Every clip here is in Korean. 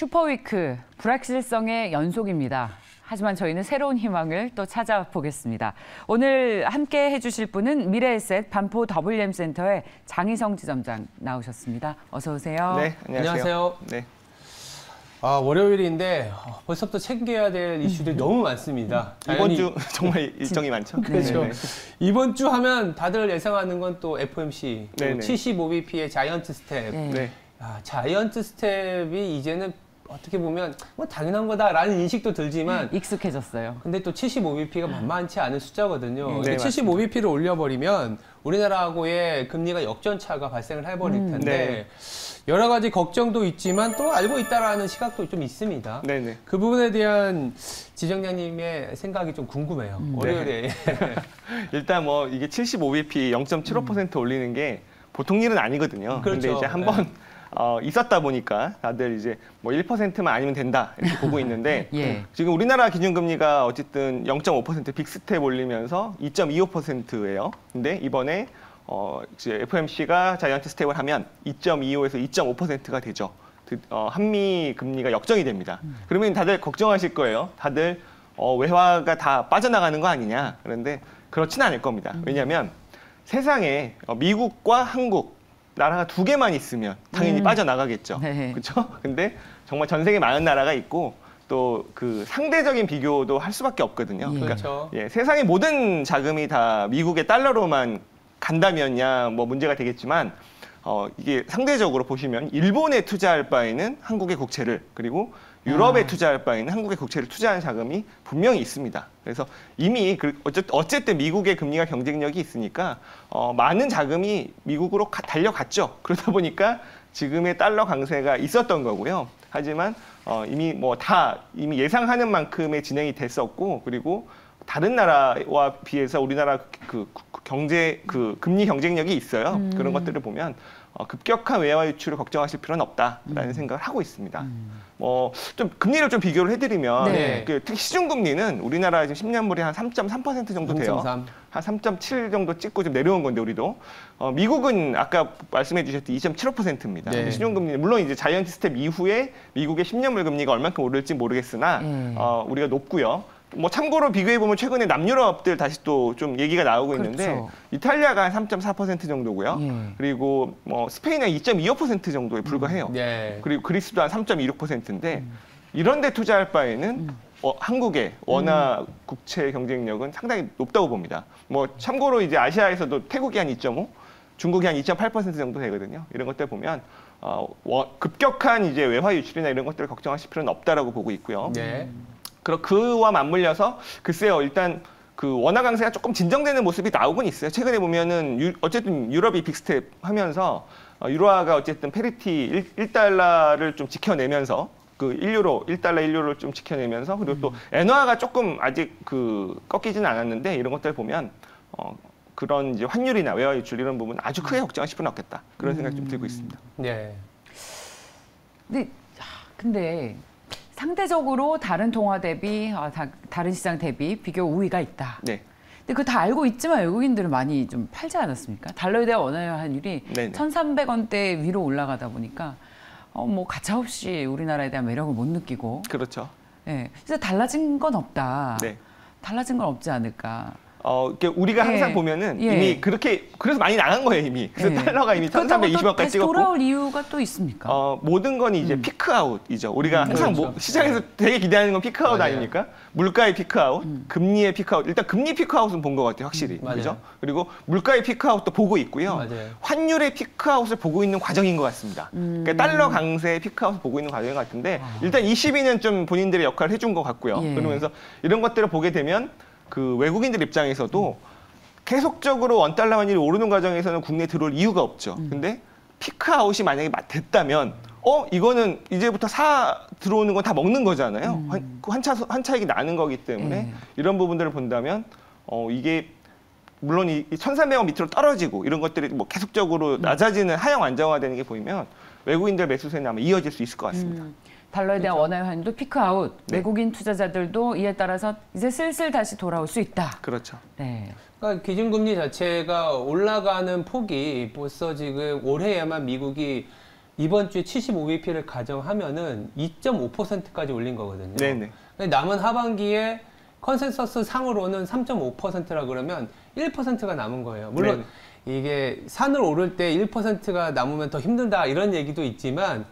슈퍼위크, 불확실성의 연속입니다. 하지만 저희는 새로운 희망을 또 찾아보겠습니다. 오늘 함께 해주실 분은 미래에셋 반포 WM센터의 장희성 지점장 나오셨습니다. 어서 오세요. 네, 안녕하세요. 네. 월요일인데 벌써부터 챙겨야 될 이슈들이 너무 많습니다. 이번 주 정말 일정이 많죠? 그렇죠. 네. 이번 주 하면 다들 예상하는 건 또 FOMC, 75bp의 자이언트 스텝. 네. 자이언트 스텝이 이제는 어떻게 보면 뭐 당연한 거다라는 인식도 들지만 익숙해졌어요. 근데 또 75bp가 만만치 않은 숫자거든요. 네, 75bp를 올려버리면 우리나라하고의 금리가 역전차가 발생을 해버릴 텐데 여러 가지 걱정도 있지만 또 알고 있다라는 시각도 좀 있습니다. 네네. 그 부분에 대한 지정장님의 생각이 좀 궁금해요. 월요일에. 일단 뭐 이게 75bp 0.75% 올리는 게 보통 일은 아니거든요. 그렇죠. 근데 이제 한번 있었다 보니까 다들 이제 뭐 1%만 아니면 된다 이렇게 보고 있는데 지금 우리나라 기준금리가 어쨌든 0.5% 빅스텝 올리면서 2.25%예요. 근데 이번에 이제 FOMC가 자이언트 스텝을 하면 2.25에서 2.5%가 되죠. 한미 금리가 역정이 됩니다. 그러면 다들 걱정하실 거예요. 다들 외화가 다 빠져나가는 거 아니냐. 그런데 그렇지는 않을 겁니다. 왜냐하면 세상에 미국과 한국 나라가 두 개만 있으면 당연히 빠져나가겠죠. 그렇죠? 근데 정말 전 세계 많은 나라가 있고 또 그 상대적인 비교도 할 수밖에 없거든요. 그렇죠. 그러니까 세상의 모든 자금이 다 미국의 달러로만 간다면야 뭐 문제가 되겠지만 이게 상대적으로 보시면 일본에 투자할 바에는 한국의 국채를 그리고 유럽에 투자할 바에는 한국의 국채를 투자하는 자금이 분명히 있습니다. 그래서 이미 어쨌든 미국의 금리가 경쟁력이 있으니까 많은 자금이 미국으로 달려갔죠. 그러다 보니까 지금의 달러 강세가 있었던 거고요. 하지만 이미 이미 예상하는 만큼의 진행이 됐었고 그리고 다른 나라와 비해서 우리나라 금리 경쟁력이 있어요. 그런 것들을 보면 급격한 외화 유출을 걱정하실 필요는 없다라는 생각을 하고 있습니다. 좀 금리를 좀 비교를 해드리면 특히 시중금리는 우리나라 지금 10년물이 한 3.3% 정도 돼요. 3.3. 한 3.7 정도 찍고 좀 내려온 건데 우리도 미국은 아까 말씀해 주셨듯이 2.75%입니다. 시중금리는 물론 이제 자이언트 스텝 이후에 미국의 10년물 금리가 얼만큼 오를지 모르겠으나 우리가 높고요. 뭐 참고로 비교해 보면 최근에 남유럽들 다시 또 좀 얘기가 나오고 있는데 이탈리아가 한 3.4% 정도고요. 그리고 뭐 스페인은 2.25% 정도에 불과해요. 그리고 그리스도 한 3.26%인데 이런 데 투자할 바에는 한국의 원화 국채 경쟁력은 상당히 높다고 봅니다. 뭐 참고로 이제 아시아에서도 태국이 한 2.5, 중국이 한 2.8% 정도 되거든요. 이런 것들 보면 급격한 이제 외화 유출이나 이런 것들을 걱정하실 필요는 없다라고 보고 있고요. 그와 맞물려서 글쎄요, 일단 그 원화 강세가 조금 진정되는 모습이 나오곤 있어요. 최근에 보면은 어쨌든 유럽이 빅스텝 하면서 유로화가 어쨌든 페리티 1달러를 좀 지켜내면서 그 1달러 1유로를 좀 지켜내면서 그리고 또 엔화가 조금 아직 꺾이지는 않았는데 이런 것들 보면 그런 이제 환율이나 외화 유출 이런 부분 아주 크게 걱정하실 필요는 없겠다. 그런 생각이 좀 들고 있습니다. 근데 상대적으로 다른 통화 대비, 다른 시장 대비 비교 우위가 있다. 근데 그거 다 알고 있지만 외국인들은 많이 좀 팔지 않았습니까? 달러에 대한 원화 환율이 1,300원대 위로 올라가다 보니까 뭐 가차없이 우리나라에 대한 매력을 못 느끼고. 그렇죠. 그래서 달라진 건 없다. 달라진 건 없지 않을까. 우리가 항상 보면은 이미 그래서 많이 나간 거예요, 이미. 그래서 달러가 이미 1,320원까지 찍었고. 돌아올 이유가 또 있습니까? 모든 건 이제 피크아웃이죠. 우리가 항상 시장에서 되게 기대하는 건 피크아웃 아닙니까? 물가의 피크아웃, 금리의 피크아웃. 일단 금리 피크아웃은 본 것 같아요, 확실히. 그죠? 그리고 물가의 피크아웃도 보고 있고요. 환율의 피크아웃을 보고 있는 과정인 것 같습니다. 그러니까 달러 강세의 피크아웃을 보고 있는 과정인 것 같은데 일단 22년 좀 본인들의 역할을 해준 것 같고요. 그러면서 이런 것들을 보게 되면 그 외국인들 입장에서도 계속적으로 원달러 환율이 오르는 과정에서는 국내에 들어올 이유가 없죠. 근데 피크아웃이 만약에 됐다면 이거는 이제부터 들어오는 건 다 먹는 거잖아요. 환차익이 나는 거기 때문에 이런 부분들을 본다면 이게 물론 이 1,300원 밑으로 떨어지고 이런 것들이 뭐 계속적으로 낮아지는 하향 안정화되는 게 보이면 외국인들 매수세는 아마 이어질 수 있을 것 같습니다. 달러에 대한 원화 환율도 피크아웃, 외국인 투자자들도 이에 따라서 이제 슬슬 다시 돌아올 수 있다. 그렇죠. 그러니까 기준금리 자체가 올라가는 폭이 벌써 지금 올해에만 미국이 이번 주에 75bp를 가정하면은 2.5%까지 올린 거거든요. 네네. 남은 하반기에 컨센서스 상으로는 3.5%라 그러면 1%가 남은 거예요. 물론 네네. 이게 산을 오를 때 1%가 남으면 더 힘들다 이런 얘기도 있지만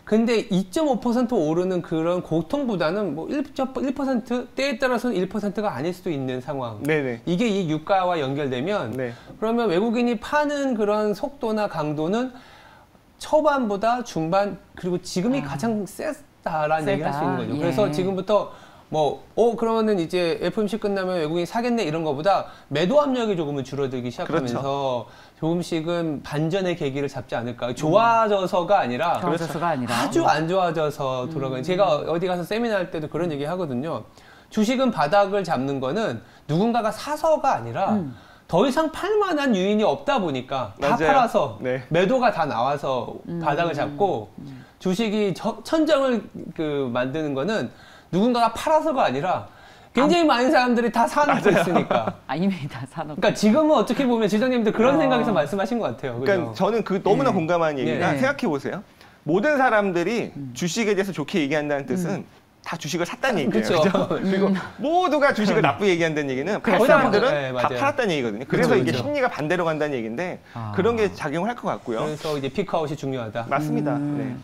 근데 2.5% 오르는 그런 고통보다는 뭐 1% 때에 따라서는 1%가 아닐 수도 있는 상황. 네네. 이게 이 유가와 연결되면 네. 그러면 외국인이 파는 그런 속도나 강도는 초반보다 중반 그리고 지금이 가장 세다라는 얘기를 할 수 있는 거죠. 예. 그래서 지금부터 그러면은 이제 FOMC 끝나면 외국인이 사겠네 이런 거보다 매도 압력이 조금은 줄어들기 시작하면서 그렇죠. 조금씩은 반전의 계기를 잡지 않을까. 좋아져서가 아니라 아주 안 좋아져서 돌아가는. 제가 어디 가서 세미나 할 때도 그런 얘기 하거든요. 주식은 바닥을 잡는 거는 누군가가 사서가 아니라 더 이상 팔만한 유인이 없다 보니까 다 맞아요. 팔아서 네. 매도가 다 나와서 바닥을 잡고 주식이 천정을 만드는 거는 누군가가 팔아서가 아니라 굉장히 많은 사람들이 다 사놓고 있으니까. 이미 다 사놓고. 그러니까 지금은 어떻게 보면 지장님도 그런 생각에서 말씀하신 것 같아요. 그러니까 저는 너무나 공감하는 얘기가 생각해 보세요. 모든 사람들이 주식에 대해서 좋게 얘기한다는 뜻은 다 주식을 샀다는 얘기예요. 그렇죠? 그리고 모두가 주식을 나쁘게 얘기한다는 얘기는 팔 사람들은 다 팔았다는 얘기거든요. 그래서 이게 심리가 반대로 간다는 얘기인데 그런 게 작용을 할 것 같고요. 그래서 이제 피크아웃이 중요하다. 맞습니다. 네.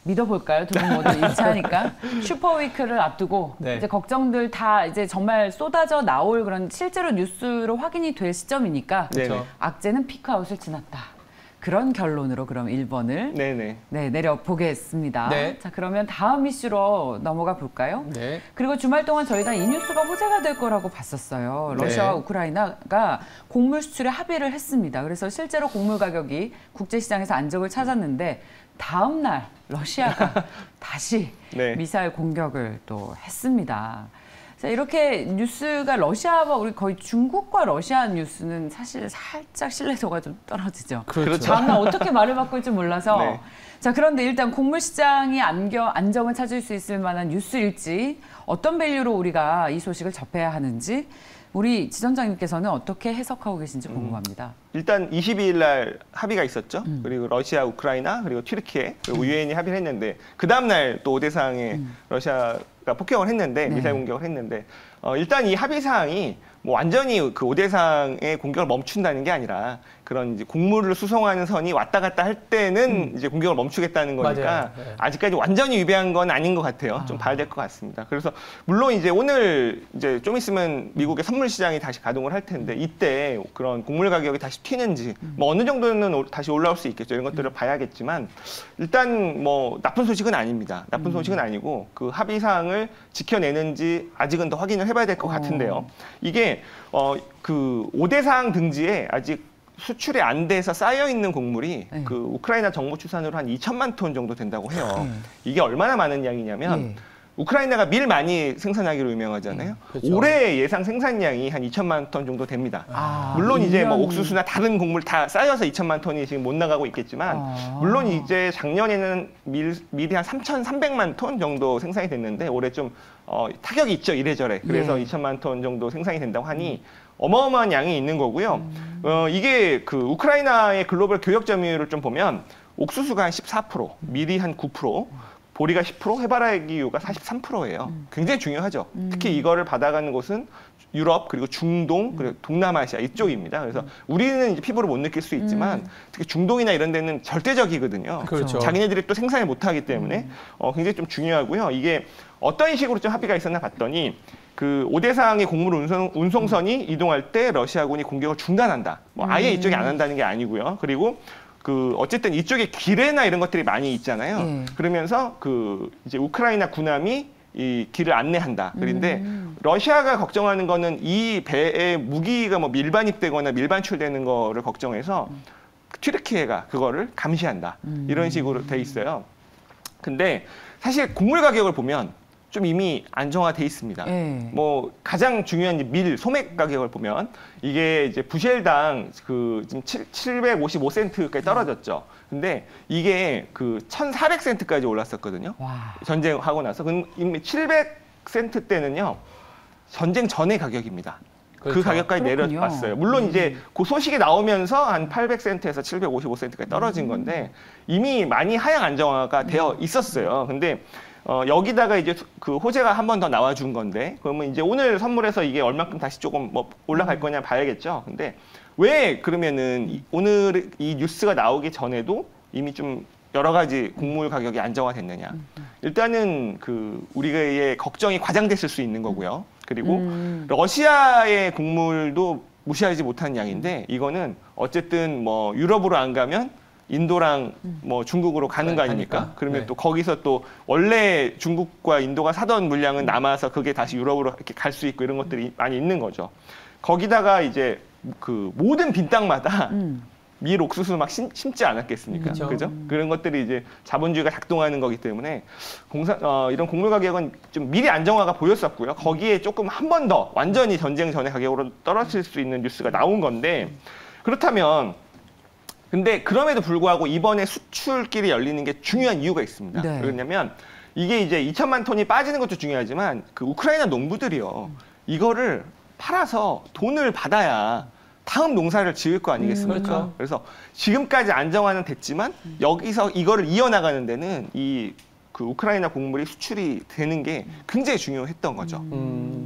믿어볼까요? 두 분 모두 일치하니까 슈퍼위크를 앞두고 네. 이제 걱정들 다 이제 정말 쏟아져 나올 그런 실제로 뉴스로 확인이 될 시점이니까 네. 악재는 피크아웃을 지났다. 그런 결론으로 그럼 1번을 네, 내려보겠습니다. 네. 자, 그러면 다음 이슈로 넘어가 볼까요? 네. 그리고 주말 동안 저희가 이 뉴스가 호재가 될 거라고 봤었어요. 러시아와 우크라이나가 곡물 수출에 합의를 했습니다. 그래서 실제로 곡물 가격이 국제시장에서 안정을 찾았는데 다음 날 러시아가 다시 미사일 공격을 또 했습니다. 자, 이렇게 뉴스가 러시아와 우리 거의 중국과 러시아 뉴스는 사실 살짝 신뢰도가 좀 떨어지죠. 그렇죠. 다음날 어떻게 말을 바꿀지 몰라서. 네. 자, 그런데 일단 곡물 시장이 안정을 찾을 수 있을 만한 뉴스일지 어떤 밸류로 우리가 이 소식을 접해야 하는지 우리 지점장님께서는 어떻게 해석하고 계신지 궁금합니다. 일단 22일 날 합의가 있었죠. 그리고 러시아, 우크라이나, 그리고 튀르키예, 그리고 유엔이 합의를 했는데 그 다음 날 또 오대상에 러시아가 폭격을 했는데 미사일 공격을 했는데 일단 이 합의 사항이 뭐 완전히 그 오대상의 공격을 멈춘다는 게 아니라 그런 이제 곡물을 수송하는 선이 왔다 갔다 할 때는 이제 공격을 멈추겠다는 거니까 네. 아직까지 완전히 위배한 건 아닌 것 같아요. 좀 봐야 될 것 같습니다. 그래서 물론 이제 오늘 이제 좀 있으면 미국의 선물 시장이 다시 가동을 할 텐데 이때 그런 곡물 가격이 다시 튀는지 뭐 어느 정도는 다시 올라올 수 있겠죠. 이런 것들을 봐야겠지만 일단 뭐 나쁜 소식은 아닙니다. 나쁜 소식은 아니고 그 합의 사항을 지켜내는지 아직은 더 확인을 해봐야 될 것 같은데요. 이게 그 5대 사항 등지에 아직 수출이 안 돼서 쌓여있는 곡물이 그 우크라이나 정부 추산으로 한 2천만 톤 정도 된다고 해요. 이게 얼마나 많은 양이냐면 우크라이나가 밀 많이 생산하기로 유명하잖아요. 그렇죠. 올해 예상 생산량이 한 2천만 톤 정도 됩니다. 물론 이제 뭐 옥수수나 다른 곡물 다 쌓여서 2천만 톤이 지금 못 나가고 있겠지만 물론 이제 작년에는 밀이 한 3,300만 톤 정도 생산이 됐는데 올해 좀 타격이 있죠, 이래저래. 그래서 2천만 톤 정도 생산이 된다고 하니 어마어마한 양이 있는 거고요. 이게 그 우크라이나의 글로벌 교역 점유율을 좀 보면 옥수수가 한 14%, 밀이 한 9%, 보리가 10%, 해바라기유가 43%예요. 굉장히 중요하죠. 특히 이거를 받아가는 곳은 유럽 그리고 중동 그리고 동남아시아 이쪽입니다. 그래서 우리는 이제 피부로 못 느낄 수 있지만 특히 중동이나 이런 데는 절대적이거든요. 그렇죠. 자기네들이 또 생산을 못하기 때문에 굉장히 좀 중요하고요. 이게 어떤 식으로 좀 합의가 있었나 봤더니 그 5대 사항의 곡물 운송선이 이동할 때 러시아군이 공격을 중단한다. 뭐 아예 이쪽이 안 한다는 게 아니고요. 그리고 그 어쨌든 이쪽에 기뢰나 이런 것들이 많이 있잖아요. 그러면서 그 이제 우크라이나 군함이 이 길을 안내한다. 그런데 러시아가 걱정하는 거는 이 배에 무기가 뭐 밀반입되거나 밀반출되는 거를 걱정해서 튀르키예가 그거를 감시한다. 이런 식으로 돼 있어요. 근데 사실 곡물 가격을 보면 좀 이미 안정화돼 있습니다. 뭐 가장 중요한 밀 소맥 가격을 보면 이게 이제 부셸당 그 지금 755센트까지 떨어졌죠. 근데 이게 그 1,400센트까지 올랐었거든요. 와. 전쟁하고 나서. 그럼 이미 700센트 때는요 전쟁 전의 가격입니다. 그 가격까지 내려왔어요. 물론 이제 그 소식이 나오면서 한 800센트에서 755센트까지 떨어진 건데 이미 많이 하향 안정화가 되어 있었어요. 근데 여기다가 이제 그 호재가 한 번 더 나와준 건데 그러면 이제 오늘 선물에서 이게 얼마큼 다시 조금 뭐 올라갈 거냐 봐야겠죠. 근데 왜 그러면은 오늘 이 뉴스가 나오기 전에도 이미 좀 여러 가지 곡물 가격이 안정화됐느냐. 일단은 그 우리의 걱정이 과장됐을 수 있는 거고요. 그리고 러시아의 곡물도 무시하지 못하는 양인데 이거는 어쨌든 뭐 유럽으로 안 가면 인도랑 뭐 중국으로 가는 거 아닙니까? 그러면 또 거기서 또 원래 중국과 인도가 사던 물량은 남아서 그게 다시 유럽으로 이렇게 갈 수 있고 이런 것들이 많이 있는 거죠. 거기다가 이제 그 모든 빈 땅마다 밀 옥수수 막 심지 않았겠습니까? 그죠? 그런 것들이 이제 자본주의가 작동하는 거기 때문에 이런 곡물 가격은 좀 미리 안정화가 보였었고요. 거기에 조금 한 번 더 완전히 전쟁 전의 가격으로 떨어질 수 있는 뉴스가 나온 건데 그렇다면 근데 그럼에도 불구하고 이번에 수출길이 열리는 게 중요한 이유가 있습니다. 네. 왜냐면 이게 이제 2천만 톤이 빠지는 것도 중요하지만 그 우크라이나 농부들이요. 이거를 팔아서 돈을 받아야 다음 농사를 지을 거 아니겠습니까? 그렇죠. 그래서 지금까지 안정화는 됐지만 여기서 이거를 이어나가는 데는 그 우크라이나 곡물이 수출이 되는 게 굉장히 중요했던 거죠.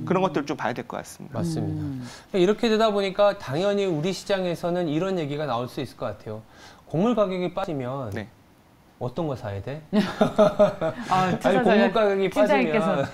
그런 것들을 좀 봐야 될 것 같습니다. 맞습니다. 이렇게 되다 보니까 당연히 우리 시장에서는 이런 얘기가 나올 수 있을 것 같아요. 곡물 가격이 빠지면 네. 어떤 거 사야 돼? 아니, 곡물 가격이 빠지면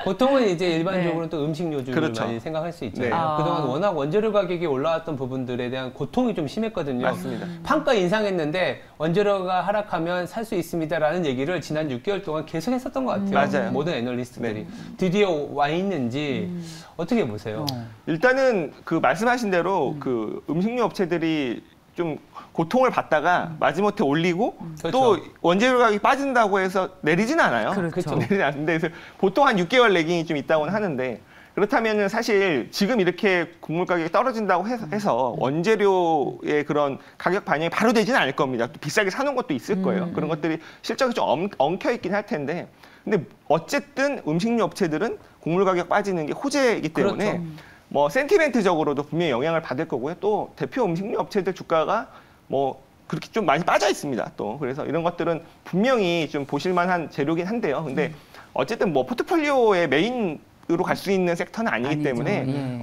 보통은 이제 일반적으로 또 음식료주를 그렇죠. 많이 생각할 수 있잖아요. 네. 그동안 워낙 원재료 가격이 올라왔던 부분들에 대한 고통이 좀 심했거든요. 맞습니다. 판가 인상했는데 원재료가 하락하면 살 수 있습니다라는 얘기를 지난 6개월 동안 계속 했었던 것 같아요. 맞아요. 모든 애널리스트들이. 네. 드디어 와 있는지 어떻게 보세요? 일단은 그 말씀하신 대로 그 음식료 업체들이 좀 고통을 받다가 마지못해 올리고 그렇죠. 또 원재료 가격이 빠진다고 해서 내리진 않아요. 그렇죠. 내리진 않는데 그래서 보통 한 6개월 레깅이 좀 있다고는 하는데 그렇다면은 사실 지금 이렇게 곡물 가격이 떨어진다고 해서 원재료의 그런 가격 반영이 바로 되지는 않을 겁니다. 또 비싸게 사놓은 것도 있을 거예요. 그런 것들이 실적이 좀 엉켜 있긴 할 텐데 근데 어쨌든 음식료 업체들은 곡물 가격 빠지는 게 호재이기 때문에 그렇죠. 뭐 센티멘트적으로도 분명히 영향을 받을 거고요. 또 대표 음식료 업체들 주가가 뭐 그렇게 좀 많이 빠져 있습니다. 또 그래서 이런 것들은 분명히 좀 보실만한 재료긴 한데요. 근데 어쨌든 뭐 포트폴리오의 메인으로 갈 수 있는 섹터는 아니기 아니죠. 때문에 예.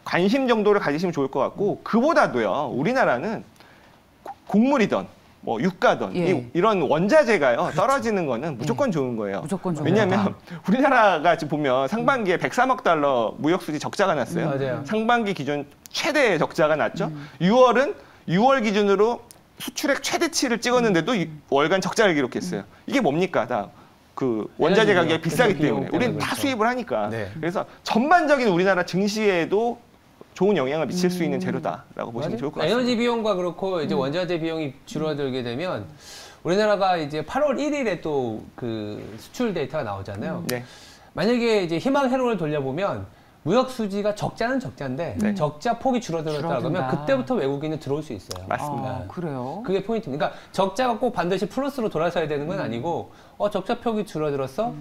관심 정도를 가지시면 좋을 것 같고 그보다도요. 우리나라는 곡물이든 뭐 유가든 예. 이런 원자재가요 떨어지는 거는 무조건 좋은 거예요. 무조건 좋은 왜냐하면 우리나라가 지금 보면 상반기에 103억 달러 무역 수지 적자가 났어요. 맞아요. 상반기 기준 최대 적자가 났죠. 6월 기준으로 수출액 최대치를 찍었는데도 월간 적자를 기록했어요. 이게 뭡니까? 다 그 원자재 가격이 비싸기 때문에 우리는 다 그렇죠. 수입을 하니까. 네. 그래서 전반적인 우리나라 증시에도 좋은 영향을 미칠 수 있는 재료다라고 보시면 좋을 것 같습니다. 에너지 비용과 그렇고 이제 원자재 비용이 줄어들게 되면 우리나라가 이제 8월 1일에 또 그 수출 데이터가 나오잖아요. 네. 만약에 이제 희망 회로를 돌려보면 무역 수지가 적자는 적자인데 적자 폭이 줄어들었다 그러면 그때부터 외국인은 들어올 수 있어요. 맞습니다. 그래요? 그게 포인트입니다. 그러니까 적자가 꼭 반드시 플러스로 돌아서야 되는 건 아니고 적자 폭이 줄어들었어?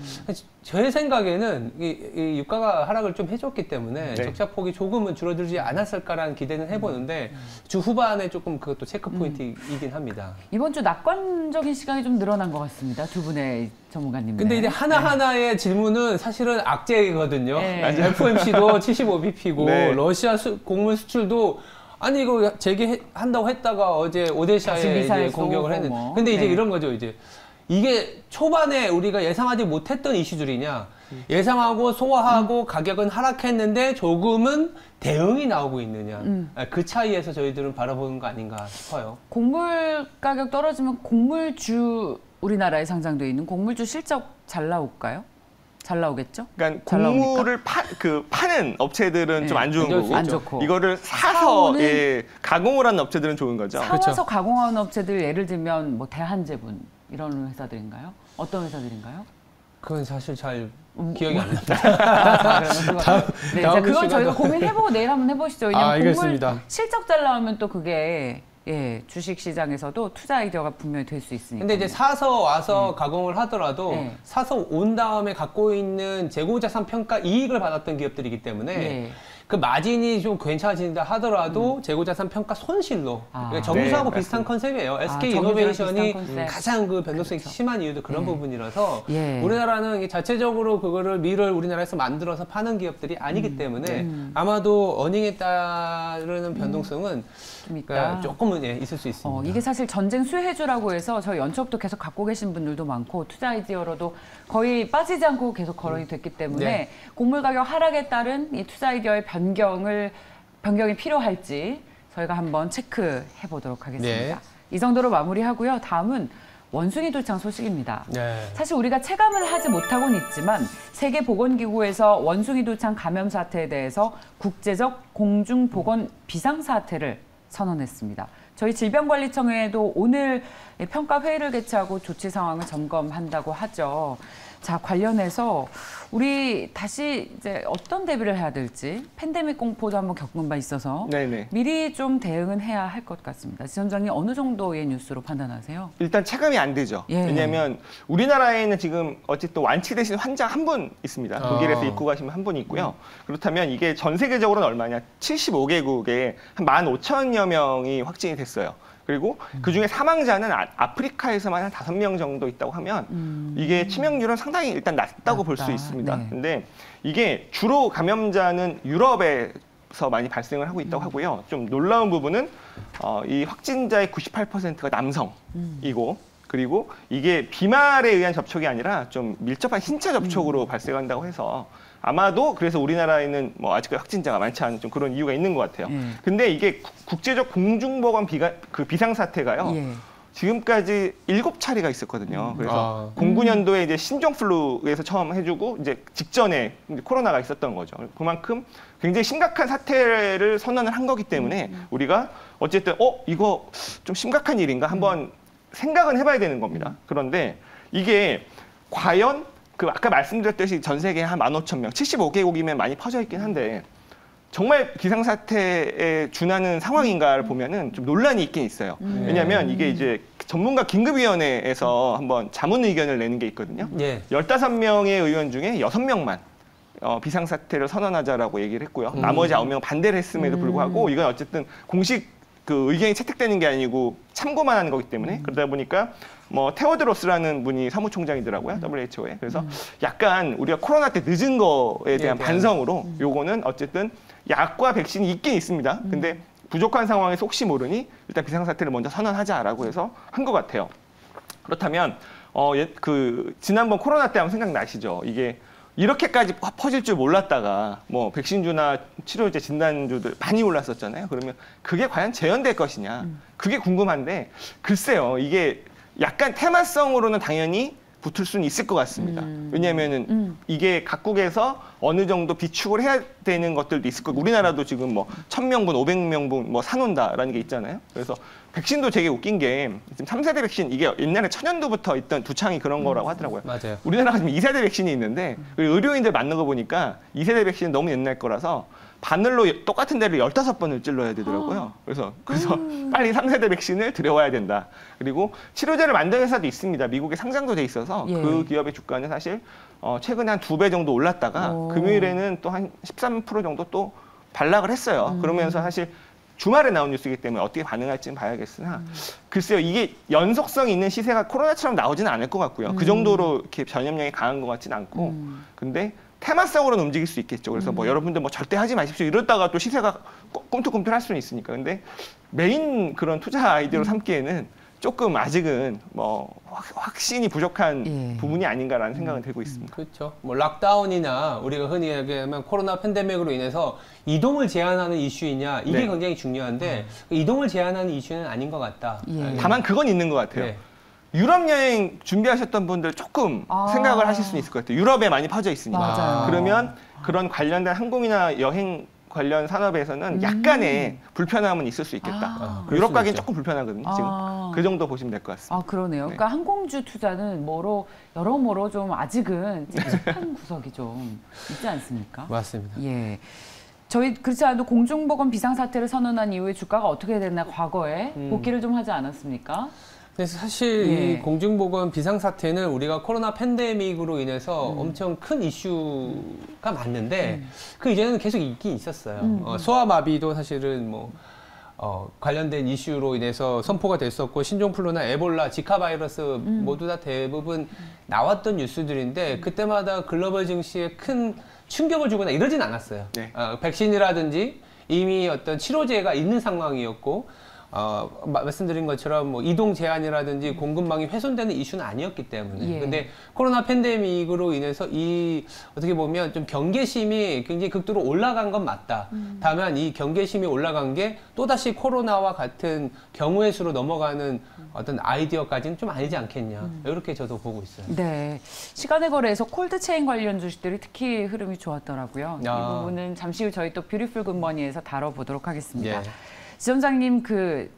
제 생각에는 이 유가가 하락을 좀 해줬기 때문에 네. 적자 폭이 조금은 줄어들지 않았을까라는 기대는 해보는데 주 후반에 조금 그것도 체크 포인트이긴 합니다. 이번 주 낙관적인 시간이 좀 늘어난 것 같습니다. 두 분의 전문가님. 근데 이제 하나하나의 질문은 사실은 악재거든요. 네. FOMC도 75bp고 네. 러시아 곡물 수출도 아니 이거 재개한다고 했다가 어제 오데샤에 이제 공격을 했는데 뭐. 근데 이제 네. 이런 거죠. 이제 이게 초반에 우리가 예상하지 못했던 이슈들이냐 예상하고 소화하고 가격은 하락했는데 조금은 대응이 나오고 있느냐 그 차이에서 저희들은 바라보는 거 아닌가 싶어요. 곡물 가격 떨어지면 곡물주 우리나라에 상장돼 있는 곡물주 실적 잘 나올까요? 잘 나오겠죠? 그러니까 잘 곡물을 파는 업체들은 네. 좀 안 좋은 거고 안 좋고. 이거를 사서 사오는- 가공을 하는 업체들은 좋은 거죠. 사와서 그렇죠. 가공하는 업체들 예를 들면 뭐 대한제분 이런 회사들인가요? 어떤 회사들인가요? 그건 사실 잘 기억이 안 납니다. 네, 다음 그건 시간에 저희가 고민해보고 내일 한번 해보시죠. 왜냐면 알겠습니다. 곡물 실적 잘 나오면 또 그게 주식시장에서도 투자 아이디어가 분명히 될 수 있으니까. 근데 이제 사서 와서 가공을 하더라도 네. 사서 온 다음에 갖고 있는 재고자산 평가 이익을 받았던 기업들이기 때문에 네. 그 마진이 좀 괜찮아진다 하더라도 재고자산 평가 손실로 그러니까 정유사하고 비슷한 컨셉이에요. SK 이노베이션이 가장 그 변동성이 심한 이유도 그런 부분이라서 우리나라는 자체적으로 그거를 밀을 우리나라에서 만들어서 파는 기업들이 아니기 때문에 아마도 어닝에 따르는 변동성은 좀 있다. 그러니까 조금은 있을 수 있습니다. 이게 사실 전쟁 수혜주라고 해서 저희 연초부터 계속 갖고 계신 분들도 많고 투자 아이디어로도 거의 빠지지 않고 계속 거론이 됐기 때문에 곡물 가격 하락에 따른 이 투자 아이디어의 변경이 필요할지 저희가 한번 체크해 보도록 하겠습니다. 이 정도로 마무리하고요. 다음은 원숭이 두창 소식입니다. 사실 우리가 체감을 하지 못하고는 있지만 세계보건기구에서 원숭이 두창 감염 사태에 대해서 국제적 공중보건 비상사태를 선언했습니다. 저희 질병관리청에도 오늘 평가 회의를 개최하고 조치 상황을 점검한다고 하죠. 자, 관련해서 우리 다시 이제 어떤 대비를 해야 될지 팬데믹 공포도 한번 겪은 바 있어서 미리 좀 대응은 해야 할 것 같습니다. 지점장님 어느 정도의 뉴스로 판단하세요? 일단 체감이 안 되죠. 왜냐하면 우리나라에는 지금 어쨌든 완치되신 환자 한 분 있습니다. 독일에서 입국하시면 한 분 있고요. 그렇다면 이게 전 세계적으로는 얼마냐? 75개국에 한 15,000여 명이 확진이 됐어요. 그리고 그중에 사망자는 아프리카에서만 한 5명 정도 있다고 하면 이게 치명률은 상당히 일단 낮다고 볼 수 있습니다. 근데 이게 주로 감염자는 유럽에서 많이 발생을 하고 있다고 하고요. 좀 놀라운 부분은 이 확진자의 98%가 남성이고 그리고 이게 비말에 의한 접촉이 아니라 좀 밀접한 신체 접촉으로 발생한다고 해서 아마도 그래서 우리나라에는 뭐 아직까지 확진자가 많지 않은 좀 그런 이유가 있는 것 같아요. 근데 이게 국제적 공중보건 비상사태가요. 지금까지 7차례가 있었거든요. 그래서 09년도에 이제 신종플루에서 처음 해주고 이제 직전에 이제 코로나가 있었던 거죠. 그만큼 굉장히 심각한 사태를 선언을 한 거기 때문에 우리가 어쨌든 이거 좀 심각한 일인가 한번 생각은 해봐야 되는 겁니다. 그런데 이게 과연 아까 말씀드렸듯이 전 세계에 한 15,000명, 75개국이면 많이 퍼져 있긴 한데 정말 비상사태에 준하는 상황인가를 보면은 좀 논란이 있긴 있어요. 왜냐하면 이게 이제 전문가 긴급위원회에서 한번 자문 의견을 내는 게 있거든요. 15명의 의원 중에 6명만 비상사태를 선언하자라고 얘기를 했고요. 나머지 9명 반대를 했음에도 불구하고 이건 어쨌든 공식 그 의견이 채택되는 게 아니고 참고만 하는 거기 때문에 그러다 보니까 뭐 테오드로스라는 분이 사무총장이더라고요. WHO에. 그래서 약간 우리가 코로나 때 늦은 거에 대한 반성으로 요거는 어쨌든 약과 백신이 있긴 있습니다. 근데 부족한 상황에서 혹시 모르니 일단 비상사태를 먼저 선언하자라고 해서 한 것 같아요. 그렇다면 지난번 코로나 때 한번 생각나시죠? 이게 이렇게까지 퍼질 줄 몰랐다가 뭐 백신주나 치료제 진단주들 많이 올랐었잖아요. 그러면 그게 과연 재현될 것이냐? 그게 궁금한데 글쎄요. 이게 약간 테마성으로는 당연히 붙을 수는 있을 것 같습니다. 왜냐하면은 이게 각국에서 어느 정도 비축을 해야 되는 것들도 있을 거고 우리나라도 지금 뭐 1,000명분, 500명분 뭐 사놓는다라는 게 있잖아요. 그래서 백신도 되게 웃긴 게 지금 3세대 백신 이게 옛날에 천연두부터 있던 두창이 그런 거라고 하더라고요. 맞아요. 우리나라가 지금 2세대 백신이 있는데 의료인들 맞는 거 보니까 2세대 백신은 너무 옛날 거라서 바늘로 똑같은 데를 15번을 찔러야 되더라고요. 그래서 빨리 3세대 백신을 들여와야 된다. 그리고 치료제를 만드는 회사도 있습니다. 미국에 상장도 돼 있어서 그 기업의 주가는 사실 최근에 한 2배 정도 올랐다가 금요일에는 또 한 13% 정도 또 반락을 했어요. 그러면서 사실 주말에 나온 뉴스이기 때문에 어떻게 반응할지는 봐야겠으나 글쎄요. 이게 연속성 있는 시세가 코로나처럼 나오지는 않을 것 같고요. 그 정도로 이렇게 전염력이 강한 것 같지는 않고 근데 테마성으로는 움직일 수 있겠죠. 그래서 뭐 여러분들 뭐 절대 하지 마십시오. 이러다가 또 시세가 꿈틀꿈틀할 수는 있으니까. 근데 메인 그런 투자 아이디어로 삼기에는 조금 아직은 뭐 확신이 부족한 부분이 아닌가라는 생각은 들고 있습니다. 그렇죠. 뭐 락다운이나 우리가 흔히 얘기하면 코로나 팬데믹으로 인해서 이동을 제한하는 이슈이냐 이게 굉장히 중요한데 이동을 제한하는 이슈는 아닌 것 같다. 다만 그건 있는 것 같아요. 유럽 여행 준비하셨던 분들 조금 생각을 하실 수는 있을 것 같아요. 유럽에 많이 퍼져 있으니까. 맞아요. 그러면 그런 관련된 항공이나 여행 관련 산업에서는 약간의 불편함은 있을 수 있겠다. 유럽 가긴 조금 불편하거든요. 지금 그 정도 보시면 될 것 같습니다. 그러네요. 그러니까 항공주 투자는 여러모로 좀 아직은 찝찝한 구석이 좀 있지 않습니까? 맞습니다. 예. 저희 그렇지 않아도 공중보건 비상사태를 선언한 이후에 주가가 어떻게 됐나 과거에 복귀를 좀 하지 않았습니까? 근데 사실 이 공중보건 비상사태는 우리가 코로나 팬데믹으로 인해서 엄청 큰 이슈가 맞는데 그 이전에는 계속 있긴 있었어요. 소아마비도 사실은 뭐 관련된 이슈로 인해서 선포가 됐었고 신종플루나 에볼라, 지카 바이러스 모두 다 대부분 나왔던 뉴스들인데 그때마다 글로벌 증시에 큰 충격을 주거나 이러진 않았어요. 네. 백신이라든지 이미 어떤 치료제가 있는 상황이었고 말씀드린 것처럼 뭐 이동 제한이라든지 공급망이 훼손되는 이슈는 아니었기 때문에. 근데 코로나 팬데믹으로 인해서 이 어떻게 보면 좀 경계심이 굉장히 극도로 올라간 건 맞다. 다만 이 경계심이 올라간 게 또다시 코로나와 같은 경우의 수로 넘어가는 어떤 아이디어까지는 좀 아니지 않겠냐. 이렇게 저도 보고 있어요. 네. 시간의 거래에서 콜드체인 관련 주식들이 특히 흐름이 좋았더라고요. 이 부분은 잠시 후 저희 또 뷰티풀 굿머니에서 다뤄보도록 하겠습니다. 지점장님,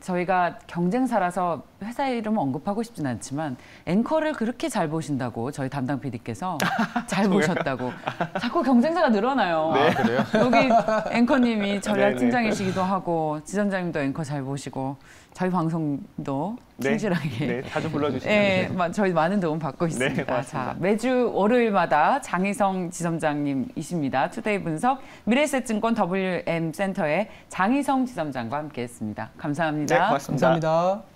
저희가 경쟁사라서 회사 이름 언급하고 싶진 않지만 앵커를 그렇게 잘 보신다고 저희 담당 PD께서 잘 보셨다고 자꾸 경쟁사가 늘어나요. 네. 그래요? 여기 앵커님이 전략팀장이시기도 하고 지점장님도 앵커 잘 보시고 저희 방송도 충실하게 자주 불러주시면 네, 저희 많은 도움 받고 있습니다. 자, 매주 월요일마다 장희성 지점장님이십니다. 투데이 분석 미래에셋증권 WM센터의 장희성 지점장과 함께했습니다. 감사합니다. 네, 고맙습니다. 감사합니다.